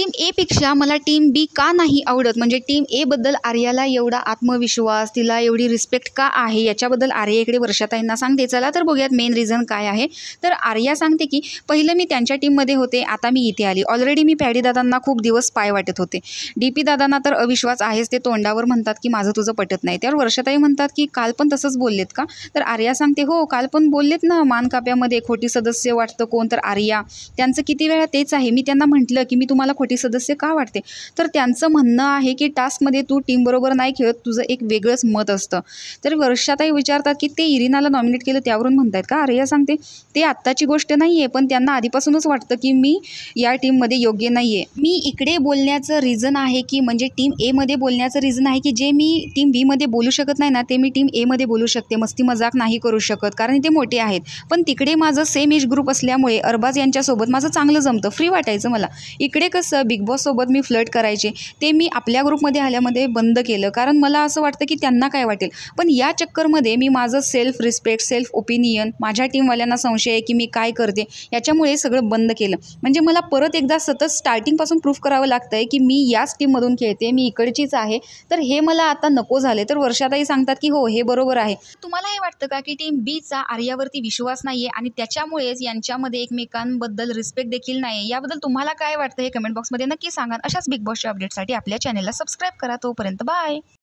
Team ए पेक्षा मला team बी का नाही आवडत, म्हणजे टीम ए बद्दल आर्याला एवढा आत्मविश्वास, तिला एवढी रिस्पेक्ट का आहे, याच्याबद्दल आर्याकडे वर्षाताईंना सांगते. चला तर बघूयात मेन रिझन काय आहे. तर आर्या सांगते की पहिलं मी त्यांच्या टीममध्ये होते, आता मी इथे आली. ऑलरेडी मी पॅडी दादांना खूप दिवस पाय वाटत होते. डीपी दादांना तर अविश्वास आहेच, ते तोंडावर म्हणतात की माझं तुझं पटत नाही. त्यावर वर्षाताई म्हणतात की काल पण तसंच बोललेत का? तर आर्या सांगते हो काल पण बोललेत ना, मानकाप्यामध्ये खोटी सदस्य वाटतं कोण, तर आर्या. त्यांचं किती वेळा तेच आहे. मी त्यांना म्हटलं की मी तुम्हाला खोटी सदस्य का वाटते, तर त्यांचं म्हणणं आहे की टास्कमध्ये तू टीमबरोबर नाही खेळत, तुझं एक वेगळंच मत असतं. तर वर्षाताई विचारतात की ते इरिनाला नॉमिनेट केलं त्यावरून म्हणतायत का? आर्या सांगते ते आत्ताची गोष्ट नाही आहे, पण त्यांना आधीपासूनच वाटतं की मी या टीममध्ये योग्य नाही आहे. मी इकडे बोलण्याचं रिझन आहे की म्हणजे टीम एमध्ये बोलण्याचं रिझन आहे की जे मी टीम बीमध्ये बोलू शकत नाही ना, ते मी टीम एमध्ये बोलू शकते. मस्ती मजाक नाही करू शकत कारण ते मोठे आहेत. पण तिकडे माझं सेम एज ग्रुप असल्यामुळे अरबाज यांच्यासोबत माझं चांगलं जमतं, फ्री वाटायचं मला. इकडे कसं बिग बॉससोबत मी फ्लर्ट करायचे, ते मी आपल्या ग्रुपमध्ये आल्यामध्ये बंद केलं कारण मला असं वाटतं की त्यांना काय वाटेल. पण या चक्करमध्ये मी माझं सेल्फ रिस्पेक्ट, सेल्फ ओपिनियन, माझ्या टीमवाल्यांना संशय आहे की मी काय करते, याच्यामुळे सगळं बंद केलं. म्हणजे मला परत एकदा सतत स्टार्टिंगपासून प्रूफ करावं लागतं आहे की मी याच टीममधून खेळते, मी इकडचीच आहे. तर हे मला आता नको झाले. तर वर्षाताई सांगतात की हो हे बरोबर आहे. तुम्हाला हे वाटतं का की टीम बीचा आर्यावरती विश्वास नाही आहे आणि त्याच्यामुळेच यांच्यामध्ये एकमेकांबद्दल रिस्पेक्ट देखील नाही आहे? याबद्दल तुम्हाला काय वाटतं हे कमेंट बॉक्समध्ये नक्की सांगा. अशाच बिग बॉसच्या अपडेटसाठी आपल्या चॅनलला सबस्क्राईब करा. तोपर्यंत बाय.